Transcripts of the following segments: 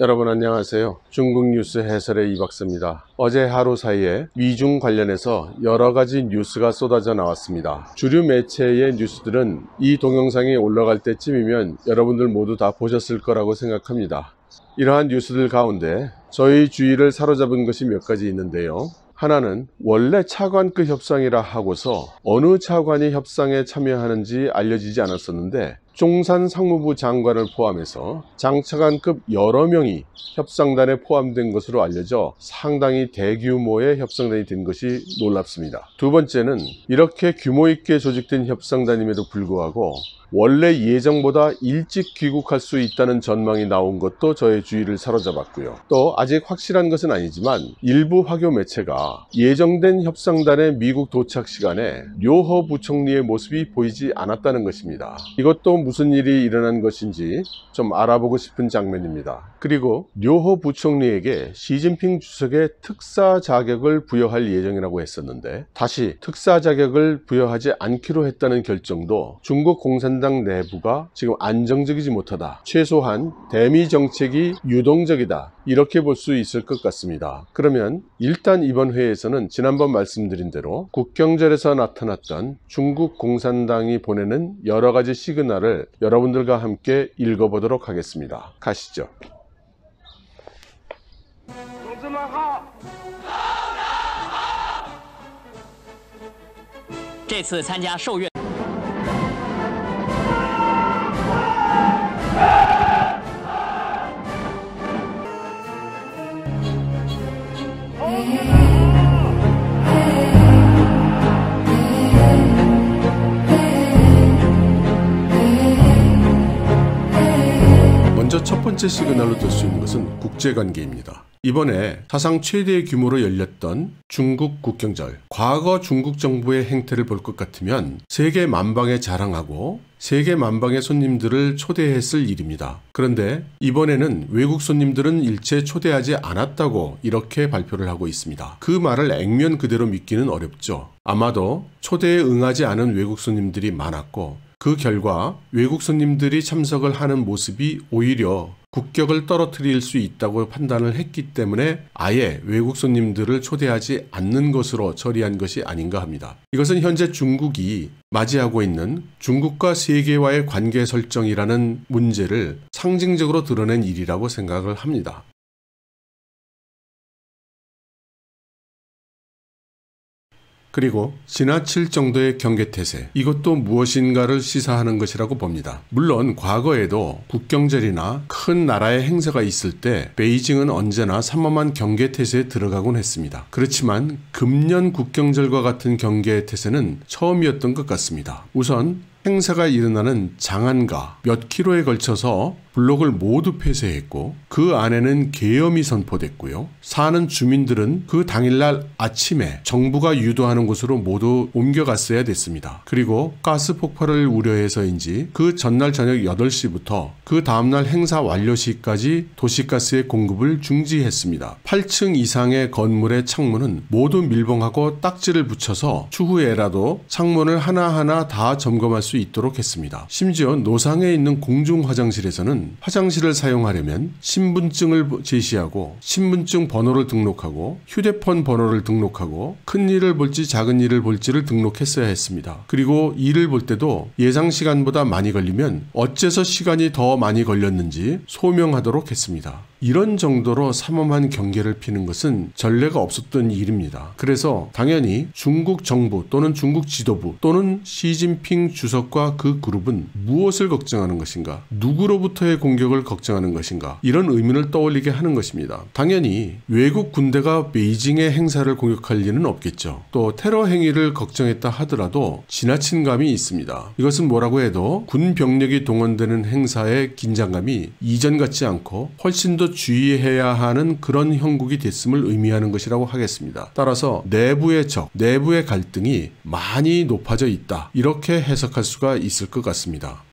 여러분 안녕하세요. 중국 뉴스 해설의 이박사입니다. 어제 하루 사이에 미중 관련해서 여러가지 뉴스가 쏟아져 나왔습니다. 주류 매체의 뉴스들은 이 동영상이 올라갈 때쯤이면 여러분들 모두 다 보셨을 거라고 생각합니다. 이러한 뉴스들 가운데 저희 주의를 사로잡은 것이 몇 가지 있는데요. 하나는 원래 차관급 협상이라 하고서 어느 차관이 협상에 참여하는지 알려지지 않았었는데 종산 상무부 장관을 포함해서 장차관급 여러 명이 협상단에 포함된 것으로 알려져 상당히 대규모의 협상단이 된 것이 놀랍습니다. 두 번째는 이렇게 규모 있게 조직된 협상단임에도 불구하고 원래 예정보다 일찍 귀국할 수 있다는 전망이 나온 것도 저의 주의를 사로잡았고요. 또 아직 확실한 것은 아니지만 일부 화교 매체가 예정된 협상단의 미국 도착 시간에 료허 부총리의 모습이 보이지 않았다는 것입니다. 이것도 무슨 일이 일어난 것인지 좀 알아보고 싶은 장면입니다. 그리고 료허 부총리에게 시진핑 주석의 특사 자격을 부여할 예정이라고 했었는데 다시 특사 자격을 부여하지 않기로 했다는 결정도 중국 공산당 내부가 지금 안정적이지 못하다, 최소한 대미 정책이 유동적이다, 이렇게 볼 수 있을 것 같습니다. 그러면 일단 이번 회에서는 지난번 말씀드린 대로 국경절에서 나타났던 중국 공산당이 보내는 여러 가지 시그널을 여러분들과 함께 읽어보도록 하겠습니다. 가시죠. 这次参加受阅 먼저 첫 번째 시그널로 들 수 있는 것은 국제관계입니다. 이번에 사상 최대의 규모로 열렸던 중국 국경절, 과거 중국 정부의 행태를 볼 것 같으면 세계 만방에 자랑하고 세계 만방의 손님들을 초대했을 일입니다. 그런데 이번에는 외국 손님들은 일체 초대하지 않았다고 이렇게 발표를 하고 있습니다. 그 말을 액면 그대로 믿기는 어렵죠. 아마도 초대에 응하지 않은 외국 손님들이 많았고 그 결과 외국 손님들이 참석을 하는 모습이 오히려 국격을 떨어뜨릴 수 있다고 판단을 했기 때문에 아예 외국 손님들을 초대하지 않는 것으로 처리한 것이 아닌가 합니다. 이것은 현재 중국이 맞이하고 있는 중국과 세계와의 관계 설정이라는 문제를 상징적으로 드러낸 일이라고 생각을 합니다. 그리고 지나칠 정도의 경계태세, 이것도 무엇인가를 시사하는 것이라고 봅니다. 물론 과거에도 국경절이나 큰 나라의 행사가 있을 때 베이징은 언제나 삼엄한 경계태세에 들어가곤 했습니다. 그렇지만 금년 국경절과 같은 경계태세는 처음이었던 것 같습니다. 우선 행사가 일어나는 장안가 몇 킬로에 걸쳐서 블록을 모두 폐쇄했고 그 안에는 계엄이 선포됐고요. 사는 주민들은 그 당일날 아침에 정부가 유도하는 곳으로 모두 옮겨갔어야 됐습니다. 그리고 가스 폭발을 우려해서인지 그 전날 저녁 8시부터 그 다음날 행사 완료 시까지 도시가스의 공급을 중지했습니다. 8층 이상의 건물의 창문은 모두 밀봉하고 딱지를 붙여서 추후에라도 창문을 하나하나 다 점검할 수 있도록 했습니다. 심지어 노상에 있는 공중 화장실에서는 화장실을 사용하려면 신분증을 제시하고 신분증 번호를 등록하고 휴대폰 번호를 등록하고 큰 일을 볼지 작은 일을 볼지를 등록했어야 했습니다. 그리고 일을 볼 때도 예상 시간보다 많이 걸리면 어째서 시간이 더 많이 걸렸는지 소명하도록 했습니다. 이런 정도로 삼엄한 경계를 피는 것은 전례가 없었던 일입니다. 그래서 당연히 중국 정부 또는 중국 지도부 또는 시진핑 주석과 그 그룹은 무엇을 걱정하는 것인가, 누구로부터의 공격을 걱정하는 것인가, 이런 의문을 떠올리게 하는 것입니다. 당연히 외국 군대가 베이징의 행사를 공격할 리는 없겠죠. 또 테러 행위를 걱정했다 하더라도 지나친 감이 있습니다. 이것은 뭐라고 해도 군 병력이 동원되는 행사의 긴장감이 이전 같지 않고 훨씬 더 주의해야 하는 그런 형국이 됐음을 의미하는 것이라고 하겠습니다. 따라서 내부의 적, 내부의 갈등이 많이 높아져 있다, 이렇게 해석할 수가 있을 것 같습니다.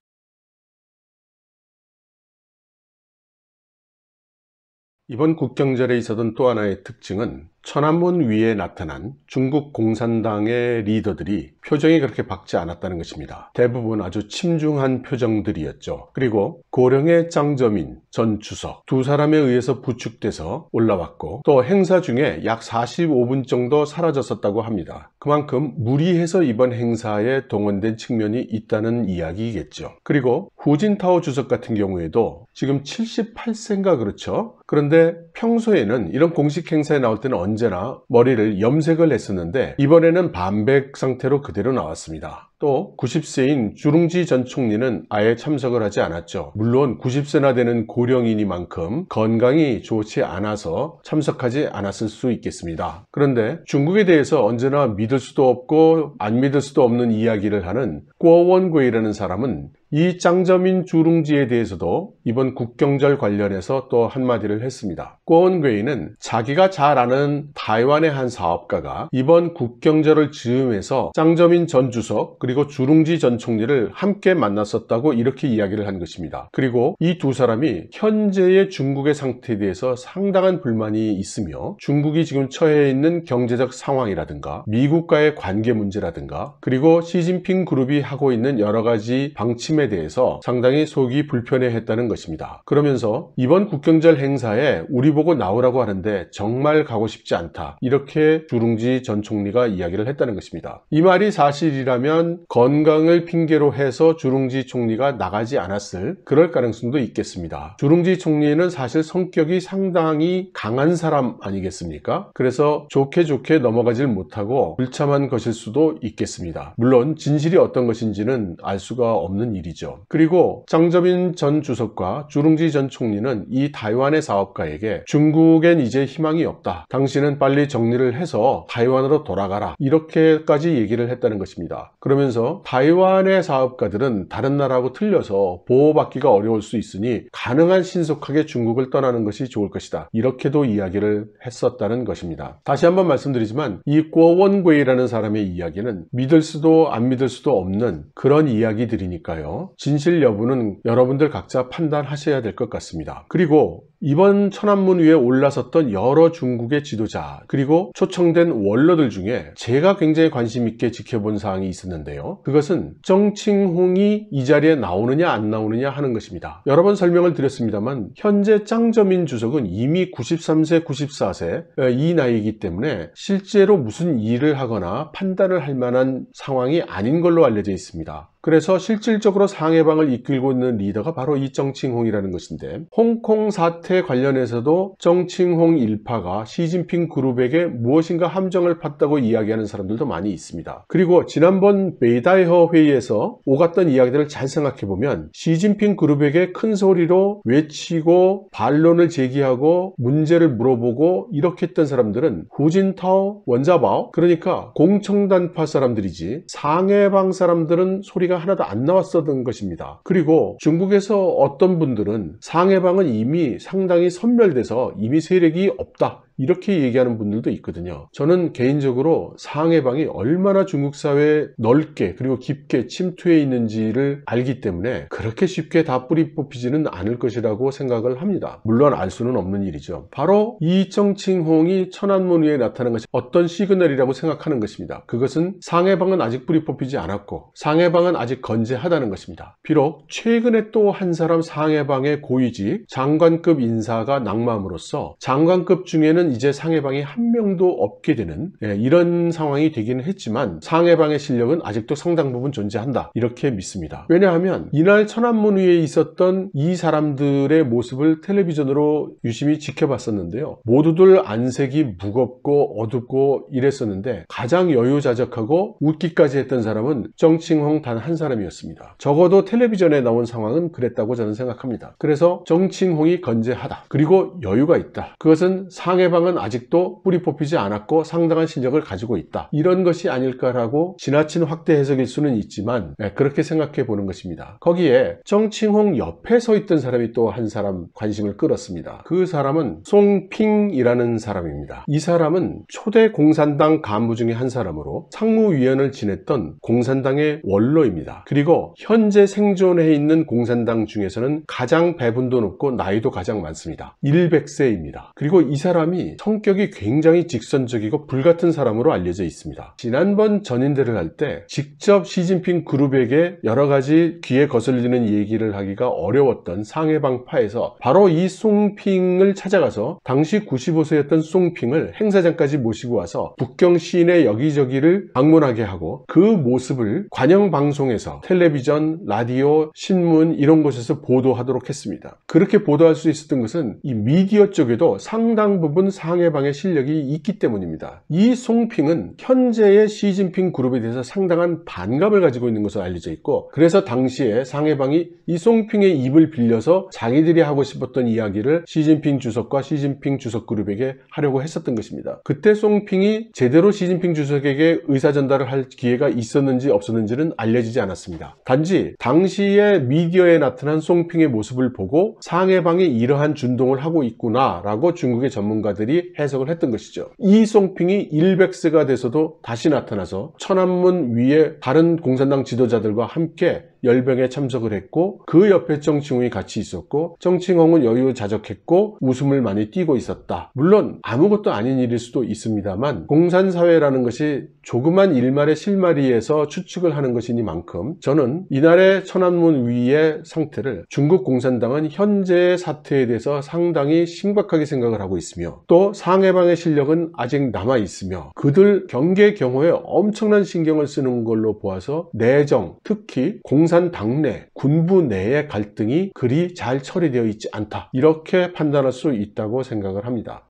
이번 국경절에 있었던 또 하나의 특징은 천안문 위에 나타난 중국 공산당의 리더들이 표정이 그렇게 밝지 않았다는 것입니다. 대부분 아주 침중한 표정들이었죠. 그리고 고령의 짱저민 전 주석 두 사람에 의해서 부축돼서 올라왔고, 또 행사 중에 약 45분 정도 사라졌었다고 합니다. 그만큼 무리해서 이번 행사에 동원된 측면이 있다는 이야기겠죠. 그리고 후진타오 주석 같은 경우에도 지금 78세인가 그렇죠. 그런데 평소에는 이런 공식 행사에 나올 때는 언제나 머리를 염색을 했었는데 이번에는 반백 상태로 그대로 나왔습니다. 또 90세인 주룽지 전 총리는 아예 참석을 하지 않았죠. 물론 90세나 되는 고령이니만큼 건강이 좋지 않아서 참석하지 않았을 수 있겠습니다. 그런데 중국에 대해서 언제나 믿을 수도 없고 안 믿을 수도 없는 이야기를 하는 궈원괴이라는 사람은 이 짱저민 주룽지에 대해서도 이번 국경절 관련해서 또 한마디를 했습니다. 궈원괴이는 자기가 잘 아는 타이완의 한 사업가가 이번 국경절을 즈음해서 짱저민 전 주석 그리고 주룽지 전 총리를 함께 만났었다고 이렇게 이야기를 한 것입니다. 그리고 이 두 사람이 현재의 중국의 상태에 대해서 상당한 불만이 있으며 중국이 지금 처해 있는 경제적 상황이라든가 미국과의 관계 문제라든가 그리고 시진핑 그룹이 하고 있는 여러 가지 방침에 대해서 상당히 속이 불편해했다는 것입니다. 그러면서 이번 국경절 행사에 우리 보고 나오라고 하는데 정말 가고 싶지 않다, 이렇게 주룽지 전 총리가 이야기를 했다는 것입니다. 이 말이 사실이라면 건강을 핑계로 해서 주룽지 총리가 나가지 않았을 그럴 가능성도 있겠습니다. 주룽지 총리는 사실 성격이 상당히 강한 사람 아니겠습니까? 그래서 좋게 넘어가질 못하고 불참한 것일 수도 있겠습니다. 물론 진실이 어떤 것인지는 알 수가 없는 일이죠. 그리고 짱저민 전 주석과 주룽지 전 총리는 이 타이완의 사업가에게 중국엔 이제 희망이 없다, 당신은 빨리 정리를 해서 타이완으로 돌아가라, 이렇게까지 얘기를 했다는 것입니다. 그러면서 타이완의 사업가들은 다른 나라하고 틀려서 보호받기가 어려울 수 있으니 가능한 신속하게 중국을 떠나는 것이 좋을 것이다, 이렇게도 이야기를 했었다는 것입니다. 다시 한번 말씀드리지만 이 궈원괴이라는 사람의 이야기는 믿을 수도 안 믿을 수도 없는 그런 이야기들이니까요. 진실 여부는 여러분들 각자 판단하셔야 될 것 같습니다. 그리고 이번 천안문 위에 올라섰던 여러 중국의 지도자 그리고 초청된 원로들 중에 제가 굉장히 관심 있게 지켜본 사항이 있었는데요. 그것은 정칭홍이 이 자리에 나오느냐 안 나오느냐 하는 것입니다. 여러 번 설명을 드렸습니다만 현재 짱저민 주석은 이미 93세, 94세 이 나이이기 때문에 실제로 무슨 일을 하거나 판단을 할 만한 상황이 아닌 걸로 알려져 있습니다. 그래서 실질적으로 상해방을 이끌고 있는 리더가 바로 이 정칭홍이라는 것인데, 홍콩 사태 관련해서도 정칭홍 일파가 시진핑 그룹에게 무엇인가 함정을 팠다고 이야기하는 사람들도 많이 있습니다. 그리고 지난번 베이다이허 회의에서 오갔던 이야기들을 잘 생각해보면 시진핑 그룹에게 큰 소리로 외치고 반론을 제기하고 문제를 물어보고 이렇게 했던 사람들은 후진타오, 원자바오, 그러니까 공청단파 사람들이지 상해방 사람들은 소리가 하나도 안 나왔었던 것입니다. 그리고 중국에서 어떤 분들은 상해방은 이미 상당히 선멸돼서 이미 세력이 없다, 이렇게 얘기하는 분들도 있거든요. 저는 개인적으로 상해방이 얼마나 중국 사회에 넓게 그리고 깊게 침투해 있는지를 알기 때문에 그렇게 쉽게 다 뿌리 뽑히지는 않을 것이라고 생각을 합니다. 물론 알 수는 없는 일이죠. 바로 이 정칭홍이 천안문 위에 나타난 것이 어떤 시그널이라고 생각하는 것입니다. 그것은 상해방은 아직 뿌리 뽑히지 않았고 상해방은 아직 건재하다는 것입니다. 비록 최근에 또 한 사람 상해방의 고위직 장관급 인사가 낙마함으로써 장관급 중에는 이제 상해방이 한 명도 없게 되는 이런 상황이 되기는 했지만 상해방의 실력은 아직도 상당 부분 존재한다, 이렇게 믿습니다. 왜냐하면 이날 천안문 위에 있었던 이 사람들의 모습을 텔레비전으로 유심히 지켜봤었는데요. 모두들 안색이 무겁고 어둡고 이랬었는데 가장 여유자적하고 웃기까지 했던 사람은 정칭홍 단 한 사람이었습니다. 적어도 텔레비전에 나온 상황은 그랬다고 저는 생각합니다. 그래서 정칭홍이 건재하다, 그리고 여유가 있다, 그것은 상해방은 아직도 뿌리 뽑히지 않았고 상당한 실력을 가지고 있다, 이런 것이 아닐까라고 지나친 확대 해석일 수는 있지만 그렇게 생각해 보는 것입니다. 거기에 정칭홍 옆에 서 있던 사람이 또 한 사람 관심을 끌었습니다. 그 사람은 송핑이라는 사람입니다. 이 사람은 초대 공산당 간부 중에 한 사람으로 상무위원을 지냈던 공산당의 원로입니다. 그리고 현재 생존해 있는 공산당 중에서는 가장 배분도 높고 나이도 가장 많습니다. 100세입니다. 그리고 이 사람이 상해방이 성격이 굉장히 직선적이고 불같은 사람으로 알려져 있습니다. 지난번 전인대를 할 때 직접 시진핑 그룹에게 여러 가지 귀에 거슬리는 얘기를 하기가 어려웠던 상해방파에서 바로 이 송핑을 찾아가서 당시 95세였던 송핑을 행사장까지 모시고 와서 북경 시내 여기저기를 방문하게 하고 그 모습을 관영방송에서 텔레비전, 라디오, 신문 이런 곳에서 보도하도록 했습니다. 그렇게 보도할 수 있었던 것은 이 미디어 쪽에도 상당 부분 상해방의 실력이 있기 때문입니다. 이 송핑은 현재의 시진핑 그룹에 대해서 상당한 반감을 가지고 있는 것으로 알려져 있고, 그래서 당시에 상해방이 이 송핑의 입을 빌려서 자기들이 하고 싶었던 이야기를 시진핑 주석과 시진핑 주석 그룹에게 하려고 했었던 것입니다. 그때 송핑이 제대로 시진핑 주석에게 의사전달을 할 기회가 있었는지 없었는지는 알려지지 않았습니다. 단지 당시에 미디어에 나타난 송핑의 모습을 보고 상해방이 이러한 준동을 하고 있구나 라고 중국의 전문가들이 해석을 했던 것이죠. 이 송핑이 일백세가 돼서도 다시 나타나서 천안문 위에 다른 공산당 지도자들과 함께 열병에 참석을 했고, 그 옆에 정칭홍이 같이 있었고, 정칭홍은 여유자적했고 웃음을 많이 띠고 있었다. 물론 아무것도 아닌 일일 수도 있습니다만, 공산사회라는 것이 조그만 일말의 실마리에서 추측을 하는 것이니만큼 저는 이날의 천안문 위의 상태를 중국 공산당은 현재의 사태에 대해서 상당히 심각하게 생각을 하고 있으며, 또 상해방의 실력은 아직 남아 있으며 그들 경계 경호에 엄청난 신경을 쓰는 걸로 보아서 내정, 특히 공산 당내, 군부 내의 갈등이 그리 잘 처리되어 있지 않다, 이렇게 판단할 수 있다고 생각을 합니다.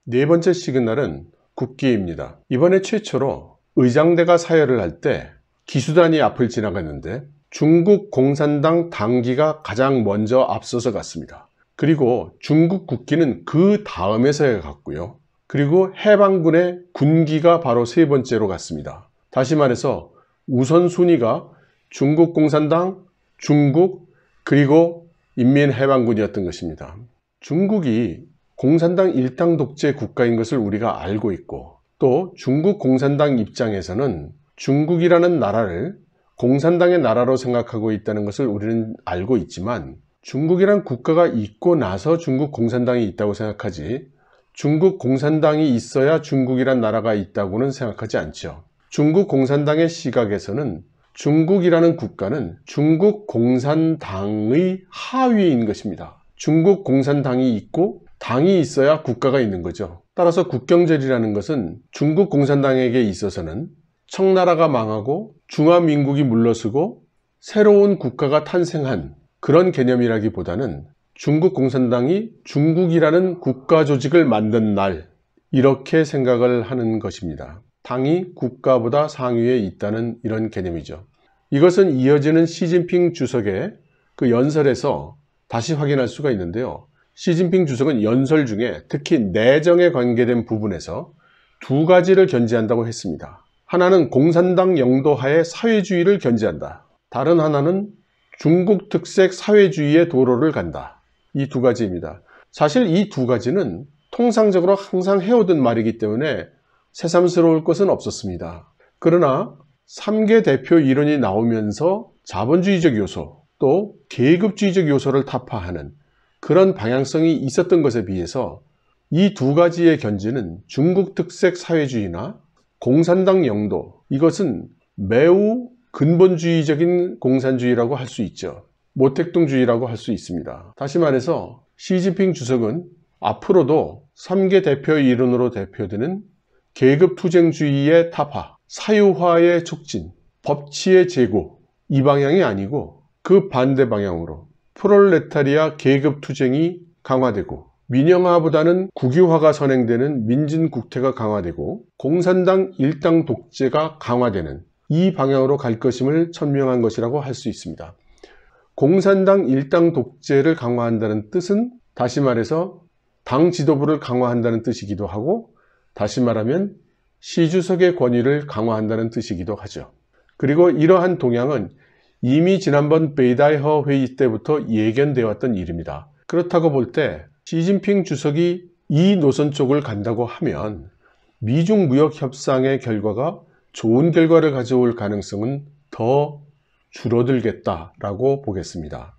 네 번째 시그널은 국기입니다. 이번에 최초로 의장대가 사열을 할 때 기수단이 앞을 지나갔는데 중국 공산당 당기가 가장 먼저 앞서서 갔습니다. 그리고 중국 국기는 그 다음에서야 갔고요. 그리고 해방군의 군기가 바로 세 번째로 갔습니다. 다시 말해서 우선순위가 중국 공산당, 중국, 그리고 인민해방군이었던 것입니다. 중국이 공산당 일당 독재 국가인 것을 우리가 알고 있고, 또 중국 공산당 입장에서는 중국이라는 나라를 공산당의 나라로 생각하고 있다는 것을 우리는 알고 있지만, 중국이란 국가가 있고 나서 중국 공산당이 있다고 생각하지, 중국 공산당이 있어야 중국이란 나라가 있다고는 생각하지 않죠. 중국 공산당의 시각에서는 중국이라는 국가는 중국 공산당의 하위인 것입니다. 중국 공산당이 있고 당이 있어야 국가가 있는 거죠. 따라서 국경절이라는 것은 중국 공산당에게 있어서는 청나라가 망하고 중화민국이 물러서고 새로운 국가가 탄생한 그런 개념이라기보다는 중국 공산당이 중국이라는 국가 조직을 만든 날, 이렇게 생각을 하는 것입니다. 당이 국가보다 상위에 있다는 이런 개념이죠. 이것은 이어지는 시진핑 주석의 그 연설에서 다시 확인할 수가 있는데요. 시진핑 주석은 연설 중에 특히 내정에 관계된 부분에서 두 가지를 견지한다고 했습니다. 하나는 공산당 영도하에 사회주의를 견지한다. 다른 하나는 중국 특색 사회주의의 도로를 간다. 이 두 가지입니다. 사실 이 두 가지는 통상적으로 항상 해오던 말이기 때문에 새삼스러울 것은 없었습니다. 그러나 3개 대표 이론이 나오면서 자본주의적 요소, 또 계급주의적 요소를 타파하는 그런 방향성이 있었던 것에 비해서 이 두 가지의 견지는 중국 특색 사회주의나 공산당 영도, 이것은 매우 근본주의적인 공산주의라고 할 수 있죠. 모택동주의라고 할 수 있습니다. 다시 말해서 시진핑 주석은 앞으로도 3개 대표 이론으로 대표되는 계급투쟁주의의 타파, 사유화의 촉진, 법치의 제고, 이 방향이 아니고 그 반대 방향으로 프롤레타리아 계급투쟁이 강화되고, 민영화보다는 국유화가 선행되는 민진국태가 강화되고, 공산당 일당 독재가 강화되는 이 방향으로 갈 것임을 천명한 것이라고 할 수 있습니다. 공산당 일당 독재를 강화한다는 뜻은 다시 말해서 당 지도부를 강화한다는 뜻이기도 하고, 다시 말하면 시 주석의 권위를 강화한다는 뜻이기도 하죠. 그리고 이러한 동향은 이미 지난번 베이다이허 회의 때부터 예견되어 왔던 일입니다. 그렇다고 볼 때 시진핑 주석이 이 노선 쪽을 간다고 하면 미중 무역 협상의 결과가 좋은 결과를 가져올 가능성은 더 줄어들겠다라고 보겠습니다.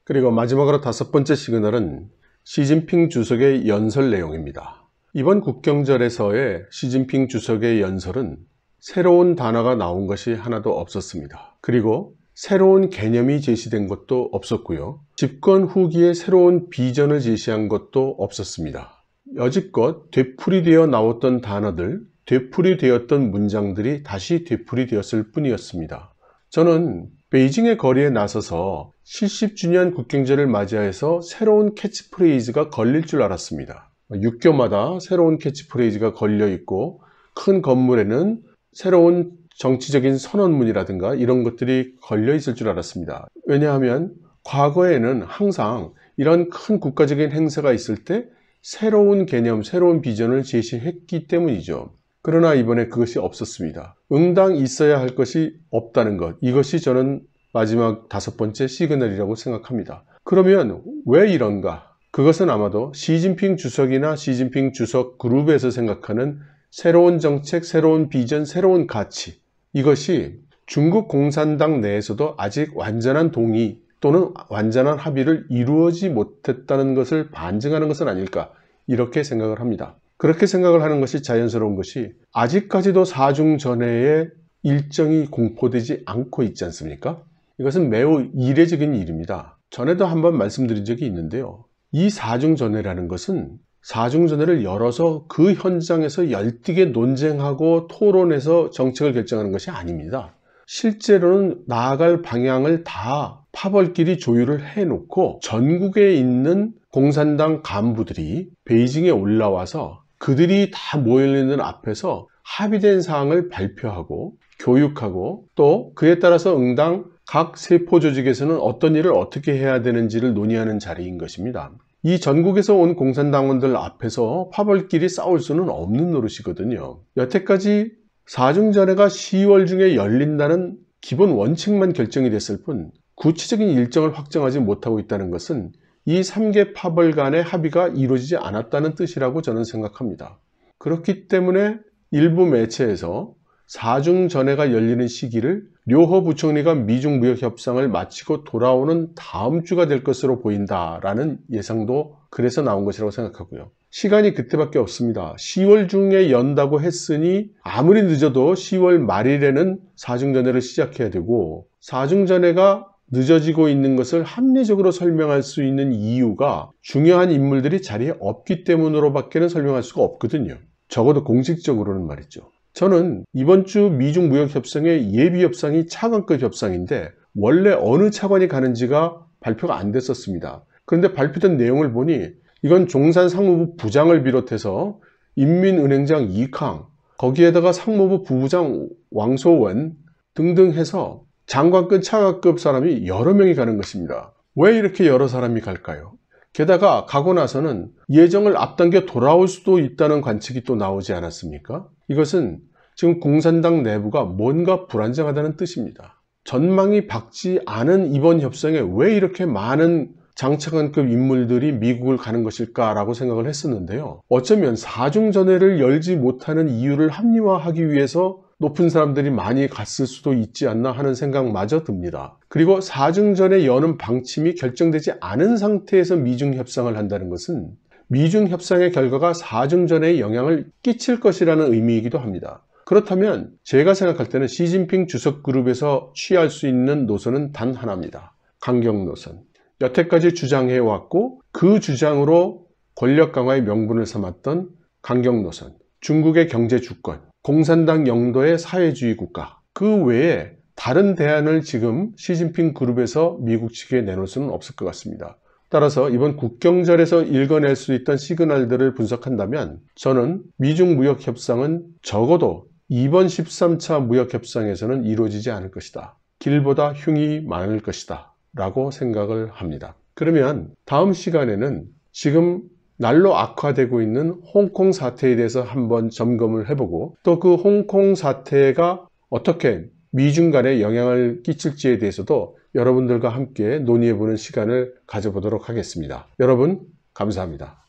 그리고 마지막으로 5번째 시그널은 시진핑 주석의 연설 내용입니다. 이번 국경절에서의 시진핑 주석의 연설은 새로운 단어가 나온 것이 하나도 없었습니다. 그리고 새로운 개념이 제시된 것도 없었고요. 집권 후기에 새로운 비전을 제시한 것도 없었습니다. 여지껏 되풀이되어 나왔던 단어들, 되풀이되었던 문장들이 다시 되풀이되었을 뿐이었습니다. 저는 베이징의 거리에 나서서 70주년 국경절을 맞이해서 새로운 캐치프레이즈가 걸릴 줄 알았습니다. 육교마다 새로운 캐치프레이즈가 걸려 있고 큰 건물에는 새로운 정치적인 선언문이라든가 이런 것들이 걸려 있을 줄 알았습니다. 왜냐하면 과거에는 항상 이런 큰 국가적인 행사가 있을 때 새로운 개념, 새로운 비전을 제시했기 때문이죠. 그러나 이번에 그것이 없었습니다. 응당 있어야 할 것이 없다는 것, 이것이 저는 마지막 5번째 시그널이라고 생각합니다. 그러면 왜 이런가? 그것은 아마도 시진핑 주석이나 시진핑 주석 그룹에서 생각하는 새로운 정책, 새로운 비전, 새로운 가치, 이것이 중국 공산당 내에서도 아직 완전한 동의 또는 완전한 합의를 이루어지 못했다는 것을 반증하는 것은 아닐까, 이렇게 생각을 합니다. 그렇게 생각을 하는 것이 자연스러운 것이 아직까지도 사중전회의 일정이 공포되지 않고 있지 않습니까? 이것은 매우 이례적인 일입니다. 전에도 한번 말씀드린 적이 있는데요. 이 사중전회라는 것은 사중전회를 열어서 그 현장에서 열띠게 논쟁하고 토론해서 정책을 결정하는 것이 아닙니다. 실제로는 나아갈 방향을 다 파벌끼리 조율을 해놓고 전국에 있는 공산당 간부들이 베이징에 올라와서 그들이 다 모여있는 앞에서 합의된 사항을 발표하고 교육하고 또 그에 따라서 응당 각 세포 조직에서는 어떤 일을 어떻게 해야 되는지를 논의하는 자리인 것입니다. 이 전국에서 온 공산당원들 앞에서 파벌끼리 싸울 수는 없는 노릇이거든요. 여태까지 사중전회가 10월 중에 열린다는 기본 원칙만 결정이 됐을 뿐 구체적인 일정을 확정하지 못하고 있다는 것은 이 3개 파벌 간의 합의가 이루어지지 않았다는 뜻이라고 저는 생각합니다. 그렇기 때문에 일부 매체에서 사중전회가 열리는 시기를 료허 부총리가 미중 무역 협상을 마치고 돌아오는 다음 주가 될 것으로 보인다라는 예상도 그래서 나온 것이라고 생각하고요. 시간이 그때밖에 없습니다. 10월 중에 연다고 했으니 아무리 늦어도 10월 말일에는 사중전회를 시작해야 되고, 사중전회가 늦어지고 있는 것을 합리적으로 설명할 수 있는 이유가 중요한 인물들이 자리에 없기 때문으로밖에는 설명할 수가 없거든요. 적어도 공식적으로는 말이죠. 저는 이번 주 미중 무역 협상의 예비 협상이 차관급 협상인데 원래 어느 차관이 가는지가 발표가 안 됐었습니다. 그런데 발표된 내용을 보니 이건 종산 상무부 부장을 비롯해서 인민은행장 이캉, 거기에다가 상무부 부부장 왕소원 등등 해서 장관급, 차관급 사람이 여러 명이 가는 것입니다. 왜 이렇게 여러 사람이 갈까요? 게다가 가고 나서는 예정을 앞당겨 돌아올 수도 있다는 관측이 또 나오지 않았습니까? 이것은 지금 공산당 내부가 뭔가 불안정하다는 뜻입니다. 전망이 밝지 않은 이번 협상에 왜 이렇게 많은 장차관급 인물들이 미국을 가는 것일까라고 생각을 했었는데요. 어쩌면 사중전회를 열지 못하는 이유를 합리화하기 위해서 높은 사람들이 많이 갔을 수도 있지 않나 하는 생각마저 듭니다. 그리고 사중전회 여는 방침이 결정되지 않은 상태에서 미중 협상을 한다는 것은 미중 협상의 결과가 사중전회에 영향을 끼칠 것이라는 의미이기도 합니다. 그렇다면 제가 생각할 때는 시진핑 주석 그룹에서 취할 수 있는 노선은 단 하나입니다. 강경 노선. 여태까지 주장해왔고 그 주장으로 권력 강화의 명분을 삼았던 강경 노선. 중국의 경제 주권. 공산당 영도의 사회주의 국가, 그 외에 다른 대안을 지금 시진핑 그룹에서 미국 측에 내놓을 수는 없을 것 같습니다. 따라서 이번 국경절에서 읽어낼 수 있던 시그널들을 분석한다면 저는 미중 무역 협상은 적어도 이번 13차 무역 협상에서는 이루어지지 않을 것이다. 길보다 흉이 많을 것이다 라고 생각을 합니다. 그러면 다음 시간에는 지금 날로 악화되고 있는 홍콩 사태에 대해서 한번 점검을 해보고 또 그 홍콩 사태가 어떻게 미중 간에 영향을 끼칠지에 대해서도 여러분들과 함께 논의해보는 시간을 가져보도록 하겠습니다. 여러분 감사합니다.